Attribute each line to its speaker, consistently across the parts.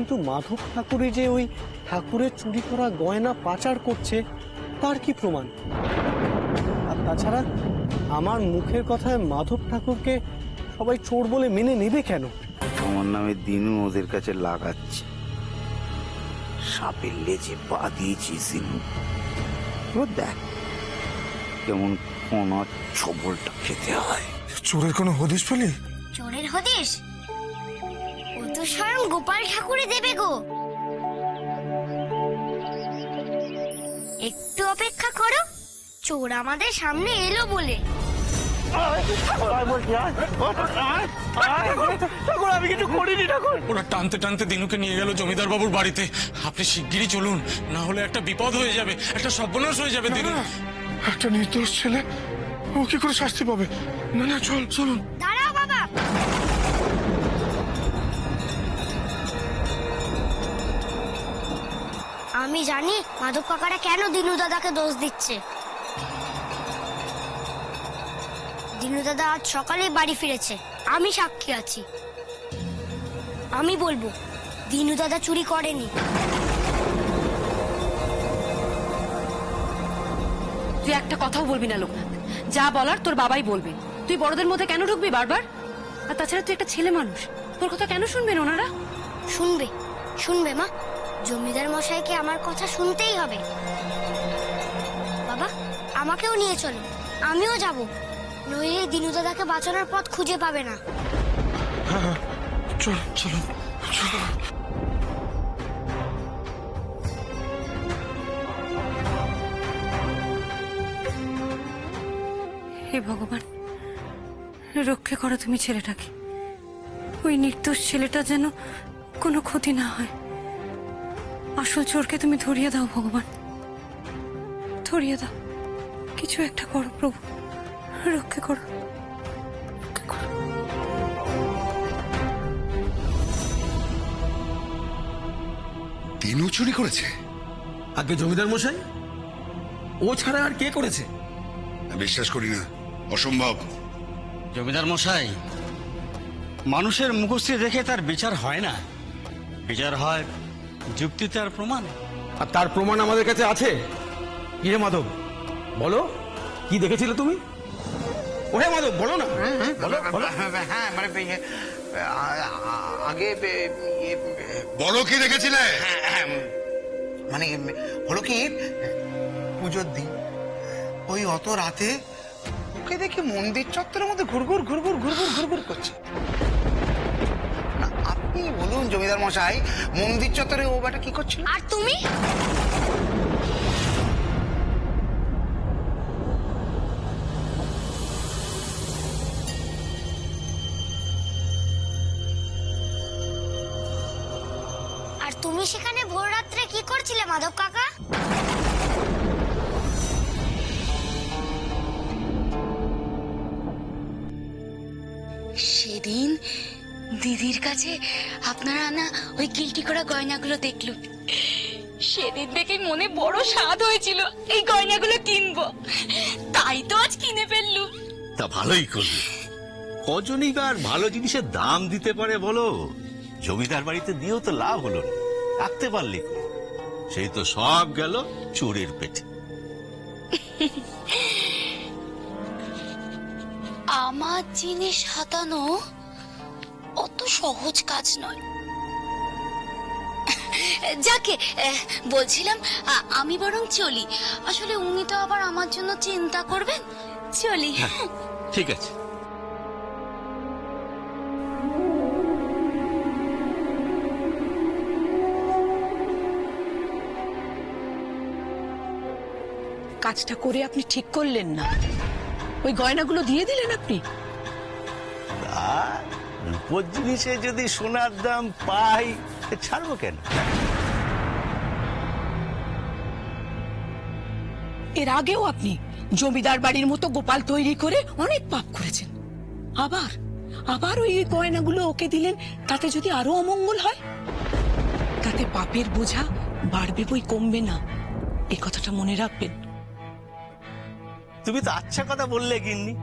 Speaker 1: কিন্তু মাধব ঠাকুরই যে ওই ঠাকুরের চুরি করা গয়না পাচার করছে তার কি প্রমাণ? আর তাছাড়া আমার মুখের কথায় মাধব ঠাকুরকে সবাই চোর বলে মেনে নেবে কেন?
Speaker 2: আমার নামে দিনু ওদের কাছে লাগাচ্ছে, সাপের লেজে পা দিয়েছিস দিনু। এবার দেখ কেমন কোনা ছবলটা খেতে হয়।
Speaker 3: চোরের কোনো হদিশ পেলি?
Speaker 4: চোরের হদিশ ও তো স্বয়ং গোপাল ঠাকুরই দেবে গো। একটু অপেক্ষা করো, চোর আমাদের সামনে এলো বলে।
Speaker 1: আমি কিছু করিনি ঠাকুর।
Speaker 3: ওরা টানতে টানতে দিনুকে নিয়ে গেল জমিদার বাবুর বাড়িতে। আপনি শিগগিরই চলুন, না হলে একটা বিপদ হয়ে যাবে, একটা সর্বনাশ হয়ে যাবে। দিনু একটা নির্দোষ ছেলে, ও কি করে শাস্তি পাবে? না না, চলুন।
Speaker 4: দাঁড়াও বাবা, আমি জানি মাধব কাকারা কেন দিনু দাদাকে দোষ দিচ্ছে। দিনু দাদা আজ সকালে বাড়ি ফিরেছে, আমি সাক্ষী আছি। আমি বলবো দিনু দাদা চুরি করেনি।
Speaker 5: তুই একটা কথাও বলবি না লোকনাথ, যা বলার তোর বাবাই বলবে। তুই বড়দের মধ্যে কেন ঢুকবি বারবার? আর তাছাড়া তুই একটা ছেলে মানুষ, তোর কথা কেন শুনবেন ওনারা?
Speaker 4: শুনবে মা, জমিদার মশাইকে আমার কথা শুনতেই হবে। বাবা আমাকেও নিয়ে চলো, আমিও যাব, নইলে দিনু দাদাকে বাঁচানোর পথ খুঁজে পাবে না।
Speaker 3: চলুন।
Speaker 5: হে ভগবান, রক্ষে করো তুমি ছেলেটাকে। ওই নির্দোষ ছেলেটা যেন কোনো ক্ষতি না হয়। আসল চোরকে তুমি ধরিয়ে দাও ভগবান, ধরিয়ে দাও। কিছু একটা করো প্রভু, রক্ষে করো।
Speaker 6: দিনু চুরি করেছে?
Speaker 7: আগে জমিদার মশাই, ও ছাড়া আর কে করেছে?
Speaker 6: বিশ্বাস করি না, অসম্ভব।
Speaker 8: জমিদার মশাই, মানুষের মুখশ্রী দেখে তার বিচার হয় না, বিচার হয় যুক্তিতে আর প্রমাণ।
Speaker 7: আর তার প্রমাণ আমাদের কাছে আছে। কি রে মাধব, বলো কি দেখেছিলে তুমি? ওহে মাধব, বলো না।
Speaker 2: হ্যাঁ মানে আগে
Speaker 6: বড় কি দেখেছিলে?
Speaker 2: মানে হলো কি, পুজোর দিন ওই অত রাতে ওকে দেখি মন্দির চত্বরের মধ্যে ঘুরঘুর করছে। না আপনি বলুন জমিদার মশাই, মন্দির চত্বরে ও বেটা কি করছিল?
Speaker 4: আর তুমি? আর তুমি সেখানে ভোর রাত্রে কি করছিলে মাধব কাকা?
Speaker 9: সেদিন দিদির কাছে আপনারা আনা ওই গিলটি করা গয়নাগুলো দেখলুম। সেদিন দেখে মনে বড় স্বাদ হয়েছিল এই গয়নাগুলো কিনবো, তাই তো আজ কিনে ফেললুম।
Speaker 10: তা ভালোই করবে। কজনই আর ভালো জিনিসের দাম দিতে পারে বলো? জমিদার বাড়িতে দিয়েও তো লাভ হলো না, রাখতে পারলি সেই তো সব গেল চোরের পেটে।
Speaker 9: আমার জিনিস হাতানো অত সহজ কাজ নয়। যাকে বলছিলাম, আমি বরং চলি, আসলে উনি তো আবার আমার জন্য চিন্তা করবেন। চলি।
Speaker 10: ঠিক আছে।
Speaker 5: কাজটা করে আপনি ঠিক করলেন না, ওই গয়নাগুলো দিয়ে দিলেন আপনি।
Speaker 10: রূপোর জিনিসে যদি সোনার দাম পাই, ছাড়বো কেন?
Speaker 5: এর আগেও আপনি জমিদার বাড়ির মতো গোপাল তৈরি করে অনেক পাপ করেছেন। আবার ওই গয়নাগুলো ওকে দিলেন, তাতে যদি আরো অমঙ্গল হয়, তাতে পাপের বোঝা বাড়বে বই কমবে না। এই কথাটা মনে রাখবেন।
Speaker 10: তুমি তো আচ্ছা কথা বললে গিন্নি।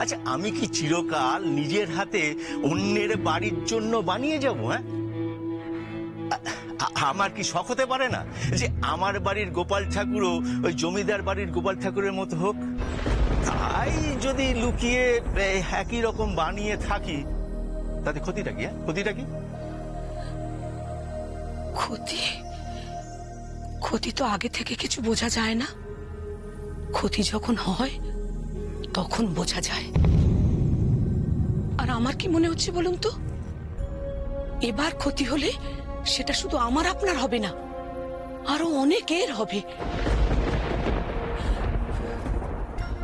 Speaker 10: আচ্ছা, আমি কি চিরকাল নিজের হাতে অন্যের বাড়ির জন্য বানিয়ে যাব? হ্যাঁ, আমার কি শখ হতে পারে না যে আমার বাড়ির গোপাল ঠাকুরও ওই জমিদার বাড়ির গোপাল ঠাকুরের মতো হোক? তাই যদি লুকিয়ে একই রকম বানিয়ে থাকি তাতে ক্ষতিটা কি? ক্ষতিটা কি?
Speaker 11: ক্ষতি ক্ষতি তো আগে থেকে কিছু বোঝা যায় না, ক্ষতি যখন হয় তখন বোঝা যায়। আর আমার কি মনে হচ্ছে বলুন তো, এবার ক্ষতি হলে সেটা শুধু আমার আপনার হবে না, আরো অনেকের হবে।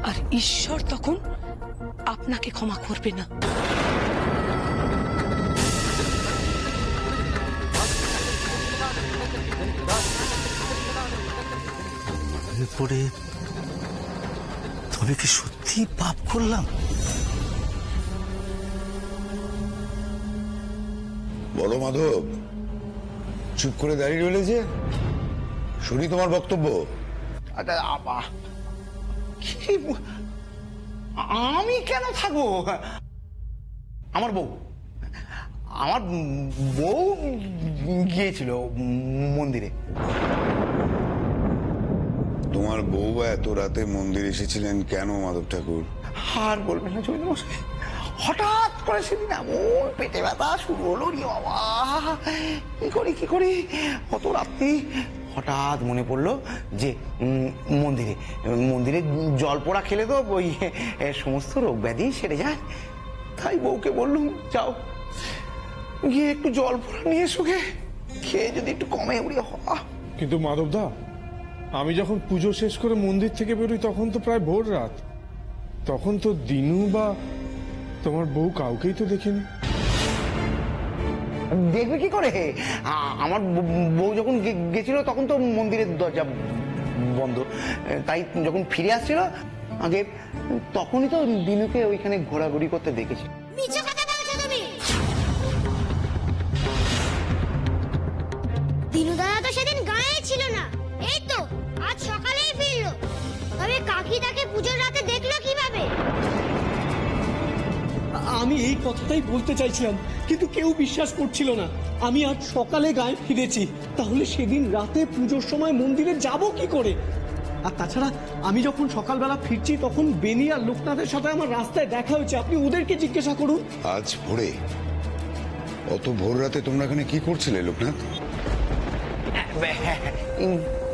Speaker 11: আর ঈশ্বর তখন আপনাকে ক্ষমা করবে না।
Speaker 10: পরে তবে কি সত্যি পাপ করলাম?
Speaker 6: বলো মাধব, চুপ করে দাঁড়িয়ে রইলে যে, শুনি তোমার বক্তব্য।
Speaker 2: আচ্ছা, আমি কেন থাকবো? আমার বউ গিয়েছিল মন্দিরে।
Speaker 6: তোমার বউ এত রাতে মন্দির এসেছিলেন কেন মাধব ঠাকুর?
Speaker 2: আর বলবেন না জমিদার মশাই, হঠাৎ করে সেদিন এমন পেটে ব্যথা শুরু হলো রে বাবা, কি করি অত রাত্রি হঠাৎ মনে পড়লো যে মন্দিরে জল পোড়া খেলে তো ওই সমস্ত রোগ ব্যাধি সেরে যায়। তাই বউকে বললুম, যাও গিয়ে একটু জল পোড়া নিয়ে এসো, খেয়ে যদি একটু কমে উড়িয়ে হওয়া।
Speaker 3: কিন্তু মাধবদা, আমি যখন পুজো শেষ করে মন্দির থেকে বেরোই তখন তো প্রায় ভোর রাত। তখন তো দিনু বা তোমার বউ কাউকেই তো দেখিনি।
Speaker 2: দেখবে কি করে? আমার বউ যখন গেছিল তখন তো মন্দিরের দরজা বন্ধ, তাই যখন ফিরে আসছিল আগে তখনই তো দিনুকে ওইখানে ঘোরাঘুরি করতে দেখেছি।
Speaker 4: মিছে কথা বলছো তুমি। দিনু দাদা তো সেদিন গায়ে ছিল না, এই তো আজ সকালেই ফিরলো। তবে কাকি তাকে পুজোর রাতে দেখলো কিভাবে?
Speaker 1: আমি এই কথাটাই বলতে চাইছিলাম, কিন্তু কেউ বিশ্বাস করছিল না। আমি আজ সকালে গায়ে ফিরেছি, তাহলে সেদিন রাতে পুজোর সময় মন্দিরে যাব কি করে? আর তাছাড়া আমি যখন সকালবেলা ফিরছি তখন বেনি আর লোকনাথের সাথে আমার রাস্তায় দেখা হয়েছে। আপনি ওদেরকে জিজ্ঞাসা করুন।
Speaker 6: আজ ভোরে? অত ভোর রাতে তোমরা এখানে কি করছিলে লোকনাথ?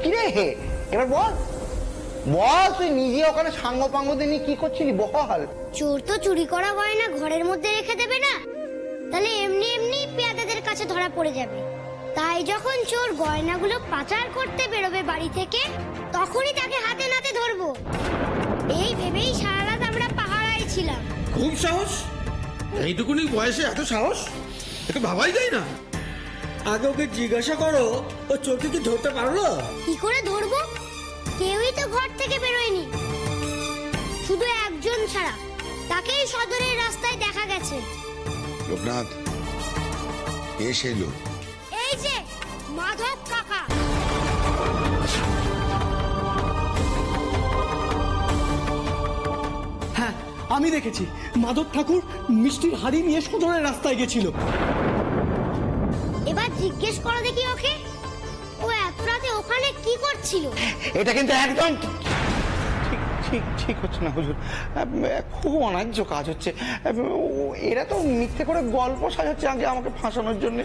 Speaker 2: কিরে এবার বল, তুই নিজে ওখানে সাঙ্গ পাঙ্গ নিয়ে কি করছিলি বল।
Speaker 4: চোর তো চুরি করা গয়না ঘরের মধ্যে রেখে দেবে না, তাহলে এমনি এমনি পেয়াদাদের কাছে ধরা পড়ে যাবে। তাই যখন চোর গয়নাগুলো পাচার করতে বেরোবে বাড়ি থেকে, তখনই তাকে হাতে নাতে ধরবো, এই ভেবেই সারা রাত আমরা পাহারায় ছিলাম।
Speaker 7: খুব সাহস! এইটুকুনি বয়সে এত সাহস, একে ভাবাই যায় না।
Speaker 1: আগে ওকে জিজ্ঞাসা করো ও চোরকে কি ধরতে পারলো?
Speaker 4: কি করে ধরবো? কেউই তো ঘর থেকে বেরোয়নি, শুধু একজন ছাড়া, তাকেই সদরের রাস্তায় দেখা গেছে।
Speaker 6: লোকনাথ, কে সেই লোক?
Speaker 4: এই যে মাধব কাকা।
Speaker 1: হ্যাঁ, আমি দেখেছি মাধব ঠাকুর মিষ্টির হাড়ি নিয়ে সদরের রাস্তায় গেছিল।
Speaker 4: এবার জিজ্ঞেস করো দেখি ওকে, ও এত রাতে ওখানে কি করছিল?
Speaker 2: এটা কিন্তু একদম ঠিক হচ্ছে না হুজুর, খুব অন্যায্য কাজ হচ্ছে। এরা তো মিথ্যে করে গল্প সাজাচ্ছে আগে আমাকে ফাঁসানোর জন্য।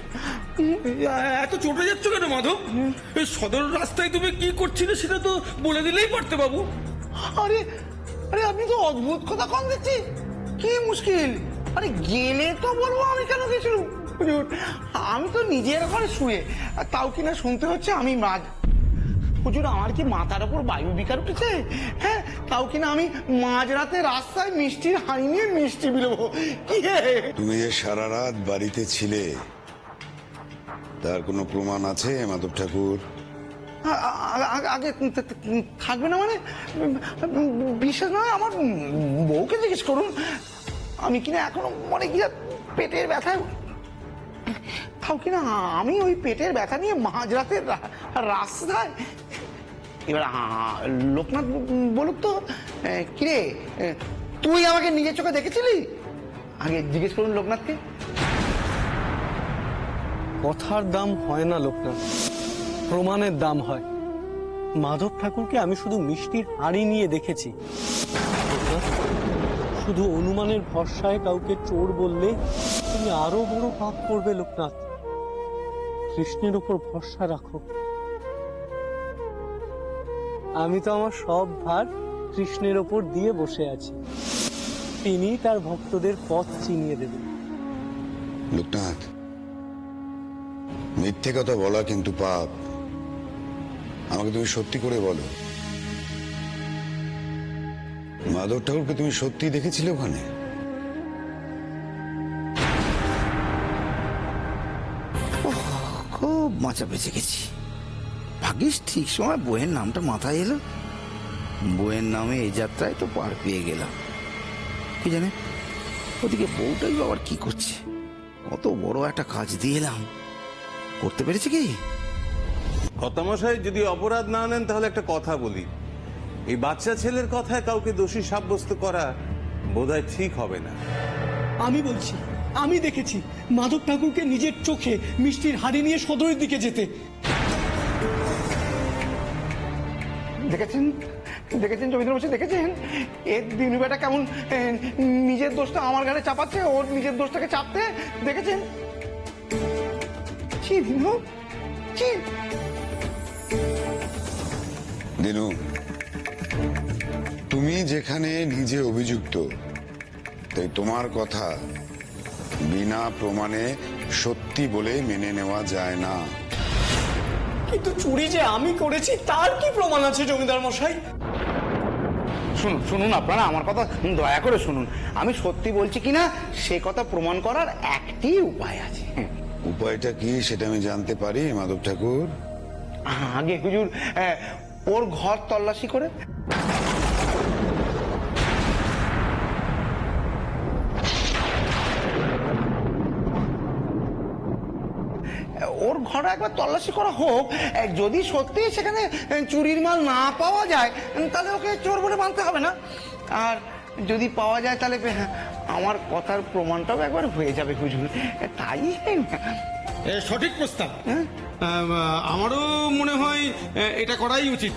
Speaker 7: এত চটে যাচ্ছ কেন মাধব? এই সদর রাস্তায় তুমি কি করছিলে সেটা তো বলে দিলেই পারতে বাবু।
Speaker 2: আরে আপনি তো অদ্ভুত কথা কন দিচ্ছি, কি মুশকিল। আরে গেলে তো বলবো আমি কেন গেছিলাম। হুজুর, আমি তো নিজের ঘরে শুয়ে, তাও কিনা শুনতে হচ্ছে আমি মাঝ। হুজুর, আমার কি মাথার ওপর বায়ু বিকার উঠেছে? হ্যাঁ, তাও কিনা আমি মাঝরাতে রাস্তায় মিষ্টির হাঁড়ি নিয়ে মিষ্টি বিলোবো। কি
Speaker 6: তুমি যে সারা রাত বাড়িতে ছিলে তার কোনো প্রমাণ আছে মাধব ঠাকুর?
Speaker 2: আগে থাকবে না মানে? বিশ্বাস নয় আমার বউকে জিজ্ঞেস করুন। আমি কিনা এখনো মনে কি পেটের ব্যথায়, তাও কিনা আমি ওই পেটের ব্যথা নিয়ে মাঝরাতে রাস্তায়। এবার লোকনাথ বলুক তো, কিরে তুই আমাকে নিজের চোখে দেখেছিলি? আগে জিজ্ঞেস করুন লোকনাথকে।
Speaker 1: কথার দাম হয় না লোকনাথ, প্রমাণের দাম হয়। মাধব ঠাকুরকে আমি শুধু মিষ্টির হাড়ি নিয়ে দেখেছি। লোকনাথ, শুধু অনুমানের ভরসায় কাউকে চোর বললে তুমি আরো বড় পাপ করবে লোকনাথ। কৃষ্ণের উপর ভরসা রাখো। আমি তো আমার সব ভার কৃষ্ণের ওপর দিয়ে বসে আছি, তিনি তার ভক্তদের পথ চিনিয়ে দেবেন।
Speaker 6: লোকনাথ, মিথ্যে কথা বলা কিন্তু পাপ। আমাকে তুমি সত্যি করে বলো, মাধব ঠাকুরকে তুমি সত্যি দেখেছিলে ওখানে?
Speaker 7: খুব মাচা বেঁচে গেছি। ভাগ্যিস ঠিক সময় বইয়ের নামটা মাথায় এলো। বইয়ের নামে এই যাত্রায় তো পার পেয়ে গেলাম। কি জানে ওদিকে বউটাই আবার কি করছে? অত বড় একটা কাজ দিয়ে এলাম, করতে পেরেছে কি?
Speaker 12: কর্তামশাই যদি অপরাধ না নেন তাহলে একটা কথা বলি, এই বাচ্চা ছেলের কথায় কাউকে দোষী সাব্যস্ত করা বোধহয় ঠিক হবে না।
Speaker 1: আমি বলছি, আমি দেখেছি মাধব ঠাকুরকে নিজের চোখে মিষ্টির হাড়ি নিয়ে সদরের দিকে যেতে।
Speaker 2: দেখেছেন দেখেছেন জমিদার মশাই, দেখেছেন এর দিনু বেটা কেমন নিজের দোষটা আমার ঘাড়ে চাপাচ্ছে, ওর নিজের দোষটাকে চাপতে দেখেছেন? ছি দিনু, ছি।
Speaker 6: দিনু, তুমি যেখানে নিজে অভিযুক্ত, তাই তোমার কথা বিনা প্রমাণে সত্যি বলে মেনে নেওয়া যায় না।
Speaker 1: কিন্তু চুরি যে আমি করেছি তার কি প্রমাণ আছে জমিদার মশাই?
Speaker 2: শুনুন শুনুন, আপনারা আমার কথা দয়া করে শুনুন। আমি সত্যি বলছি কিনা সে কথা প্রমাণ করার একটি উপায় আছে।
Speaker 6: উপায়টা কি সেটা আমি জানতে পারি মাধব ঠাকুর?
Speaker 2: আগে হুজুর, ওর ঘর তল্লাশি করে ওর ঘরে একবার তল্লাশি করা হোক। যদি সত্যি সেখানে চুরির মাল না পাওয়া যায় তাহলে ওকে চোর বলে মানতে হবে না। আর যদি পাওয়া যায় তাহলে আমার কথার প্রমাণটাও একবার হয়ে যাবে হুজুর। তাই
Speaker 7: সঠিক প্রস্তাব। আমারও মনে হয় এটা করাই উচিত।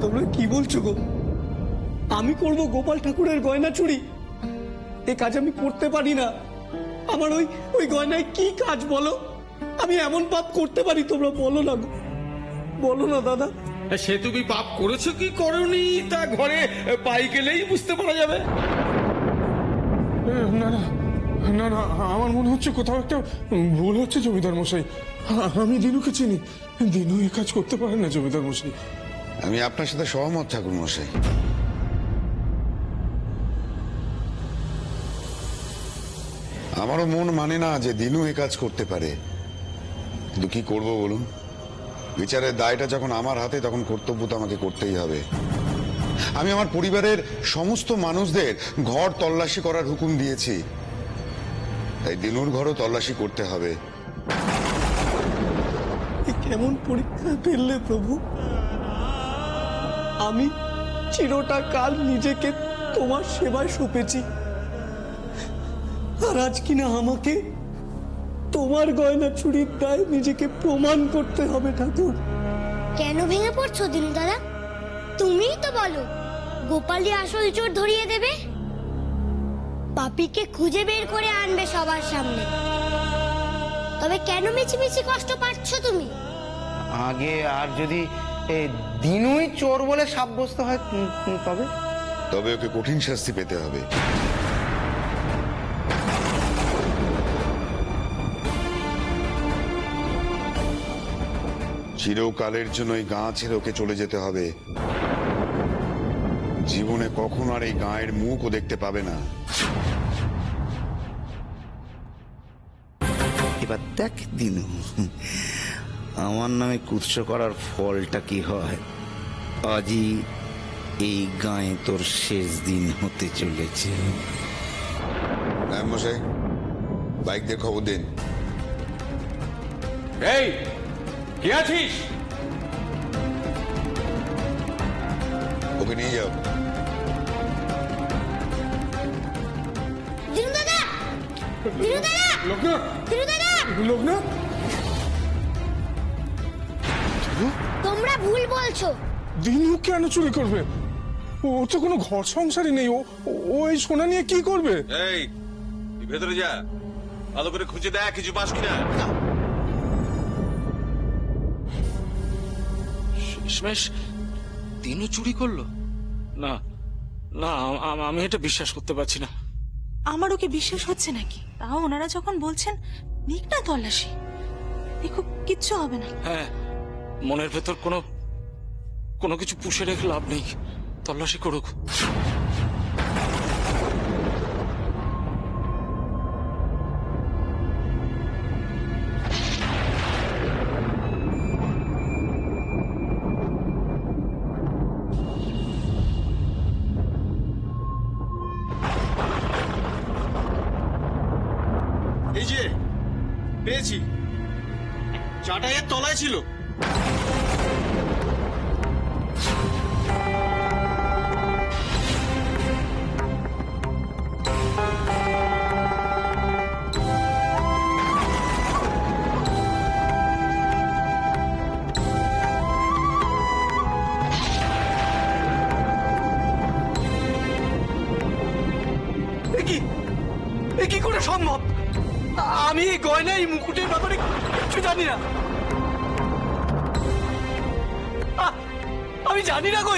Speaker 1: তোমরা কি বলছো গো? আমি করব গোপাল ঠাকুরের গয়না চুরি? এ কাজ আমি করতে পারি না। আমার ওই গয়নায় কি কাজ বলো? আমি এমন পাপ করতে পারি? তোমরা বলো না গো, বলো না দাদা।
Speaker 7: সে তুমি পাপ করেছো কি করনি তা ঘরে পাই গেলেই বুঝতে পারা যাবে।
Speaker 3: না না না না, আমার মনে হচ্ছে কোথাও একটা ভুল হচ্ছে জমিদার মশাই। আমি দিনুকে চিনি, দিনু এ কাজ করতে পারে না জমিদার মশাই।
Speaker 6: আমি আপনার সাথে সহমত ঠাকুর মশাই। আমারও মন মানে না যে দিনু এ কাজ করতে পারে, কিন্তু কি করব বলুন? বিচারের দায়টা যখন আমার হাতে, তখন কর্তব্য তো আমাকে করতেই হবে। আমি আমার পরিবারের সমস্ত মানুষদের ঘর তল্লাশি করার হুকুম দিয়েছি, তাই দিনুর ঘরও তল্লাশি করতে হবে।
Speaker 1: কেমন পরীক্ষা ফেললে প্রভু? আমি চিরটা কাল নিজেকে তোমার সেবায় সঁপেছি, আর আজ কিনা আমাকে তোমার গয়না চুরির দায় নিজেকে প্রমাণ করতে হবে ঠাকুর।
Speaker 4: কেন ভেঙে পড়ছো দিনু দাদা? তুমিই তো বলো গোপালই আসল চোর ধরিয়ে দেবে, পাপীকে খুঁজে বের করে আনবে সবার সামনে। তবে কেন মিছিমিছি কষ্ট পাচ্ছ তুমি?
Speaker 2: আগে আর যদি দিনুই চোর বলে সাব্যস্ত হয় তবে
Speaker 6: তবে ওকে কঠিন শাস্তি পেতে হবে। চিরকালের জন্য এই গাঁ ছেড়ে ওকে চলে যেতে হবে। জীবনে কখনো আর এই গাঁয়ের মুখও দেখতে পাবে না।
Speaker 7: এবার দেখ দিনু, আমার নামে কুৎস করার ফলটা কি হয়। আজই এই গায়ে তোর শেষ দিন হতে চলেছে।
Speaker 6: মশাই, বাইক দিয়ে খবর দিন।
Speaker 12: এই কে আছিস?
Speaker 6: ওকে নিয়ে যাও।
Speaker 4: দিনু দাদা, দিনু দাদা, দিনু দাদা।
Speaker 3: লোকনাথ,
Speaker 4: তোমরা ভুল বলছো।
Speaker 3: দিনু কেন চুরি করবে? ওর তো কোনো ঘর সংসারই নেই। ও এই সোনা নিয়ে কি করবে?
Speaker 12: এই তুই ভেতরে যা, ভালো করে খুঁজে দেখ কিছু পাস কিনা।
Speaker 3: শেষমেশ দিনু চুরি করলো? না না, আমি এটা বিশ্বাস করতে পারছি না।
Speaker 5: আমারও কি বিশ্বাস হচ্ছে নাকি? তাও ওনারা যখন বলছেন নিক না তল্লাশি, দেখো কিচ্ছু হবে না।
Speaker 3: হ্যাঁ, মনের ভেতর কোনো কিছু পুষে রেখে লাভ নেই, তল্লাশি করুক।
Speaker 1: এই যে পেয়েছি, চাটাইয়ের তলায় ছিল। এ কি করে সম্ভব? আমি এই গয়না, এই মুকুটের ব্যাপারে কিছু জানি না। আমি জানি না গো,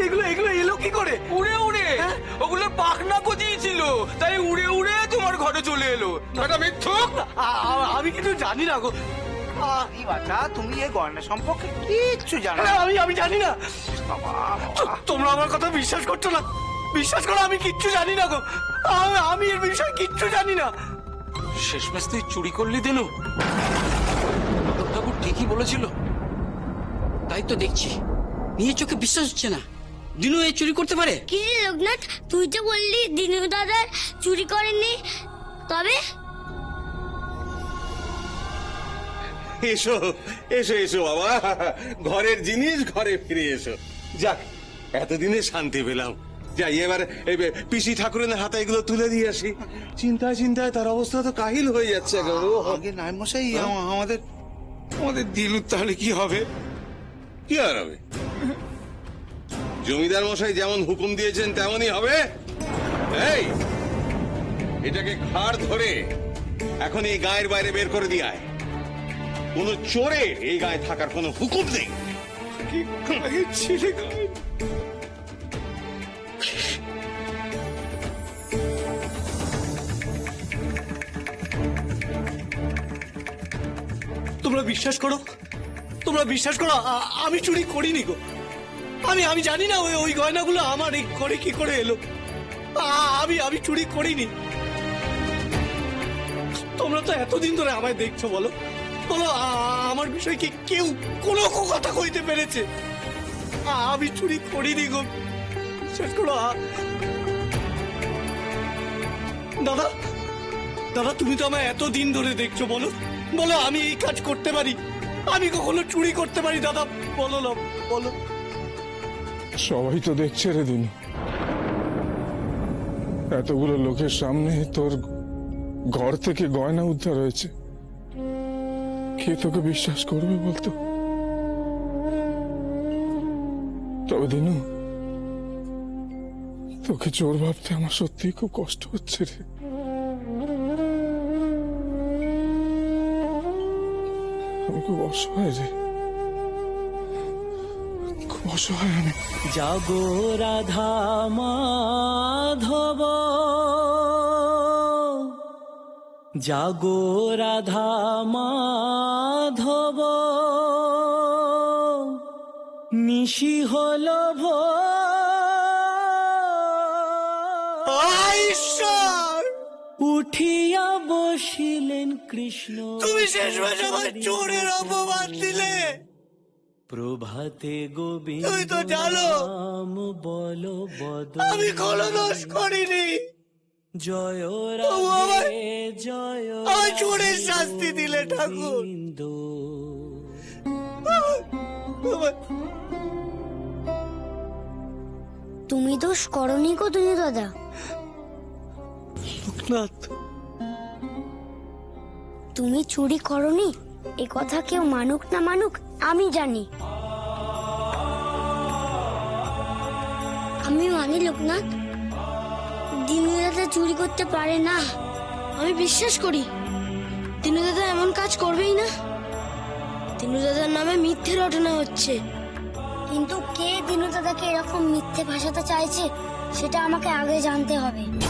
Speaker 1: এগুলো এগুলো এলো কি করে?
Speaker 13: উড়ে উড়ে, ওগুলোর পাখনা গজিয়েছিল, তাই উড়ে উড়ে তোমার ঘরে চলে এলো। এটা মিথ্যুক।
Speaker 1: আমি কিছু জানি না গো।
Speaker 2: বাচ্চা, তুমি এই গয়না সম্পর্কে কিচ্ছু জানো না।
Speaker 1: আমি জানি না। তোমরা আমার কথা বিশ্বাস করছো না? বিশ্বাস করো, আমি কিচ্ছু জানি না গো। আমি এর বিষয়ে কিচ্ছু জানি না।
Speaker 3: শেষমেশ তুই চুরি করলি দিনু? ঠাকুর ঠিকই বলেছিল।
Speaker 13: তাই তো দেখছি, নিজের চোখে বিশ্বাস হচ্ছে না। দিনু এই চুরি করতে পারে?
Speaker 4: কি রে লোকনাথ, তুই তো বললি দিনু দাদা চুরি করেননি, তবে?
Speaker 12: এসো এসো এসো বাবা, ঘরের জিনিস ঘরে ফিরে এসো। যাক, এতদিনে শান্তি পেলাম। যাই এবার পিসি ঠাকুরের হাতে এগুলো তুলে দিয়ে আসি। চিন্তায় চিন্তায় তার অবস্থা তো কাহিল হয়ে যাচ্ছে।
Speaker 2: আগে নাই মশাই, আমাদের
Speaker 12: দিনুর তাহলে কি হবে? কি আর হবে? জমিদার মশাই যেমন হুকুম দিয়েছেন তেমনই হবে। এই, এটাকে ঘাড় ধরে এখন এই গায়ের বাইরে বের করে দিয়ে আয়। কোন চোরে এই গায়ে থাকার কোনো হুকুম নেই।
Speaker 1: তোমরা বিশ্বাস করো, তোমরা বিশ্বাস করো, আমি চুরি করিনি গো। আমি জানি না ওই গয়নাগুলো আমার এই ঘরে কি করে এলো। আমি চুরি করিনি। তোমরা তো এতদিন ধরে আমায় দেখছো, বলো বলো, আমার বিষয়ে কি কেউ কোনো কথা কইতে পেরেছে? আমি চুরি করিনি গো, বিশ্বাস করো। দাদা, দাদা, তুমি তো আমায় এতদিন ধরে দেখছো, বলো বলো, আমি এই কাজ করতে পারি? আমি কখনো চুরি করতে পারি দাদা? বলো না, বলো।
Speaker 3: সবাই তো দেখছে রে দিনু, এতগুলো লোকের সামনে তোর ঘর থেকে গয়না উদ্ধার হয়েছে। কে তোকে বিশ্বাস করবে বলতো? তবে দিনু, তোকে চোর ভাবতে আমার সত্যি খুব কষ্ট হচ্ছে রে। আমি খুব অসহায় রে, খুব অসহায় আমি।
Speaker 1: জাগো রাধা মাধব, জাগো রাধা মাধব, নিশি হলো ঈশ্বর, উঠিয়া বসিলেন কৃষ্ণ। তুমি শেষমেশ আমার চোরের অপবাদ দিলে। প্রভাতে গোবিন্দ, তুমি তো জানো বলো বদ, আমি কোনো দোষ করিনি। জয় রাধে জয়, আমার চোরের শাস্তি দিলে ঠাকুর।
Speaker 4: তুমি দোষ করনি গো দিনু দাদা।
Speaker 1: লোকনাথ,
Speaker 4: তুমি চুরি করনি এ কথা কেউ মানুক না মানুক আমি জানি। আমি মানি লোকনাথ, দিনু দাদা চুরি করতে পারে না। আমি বিশ্বাস করি দিনু দাদা এমন কাজ করবেই না। দিনু দাদার নামে মিথ্যে রটনা হচ্ছে। কিন্তু কে দিনু দাদাকে এরকম মিথ্যে ভাষাতে চাইছে সেটা আমাকে আগে জানতে হবে।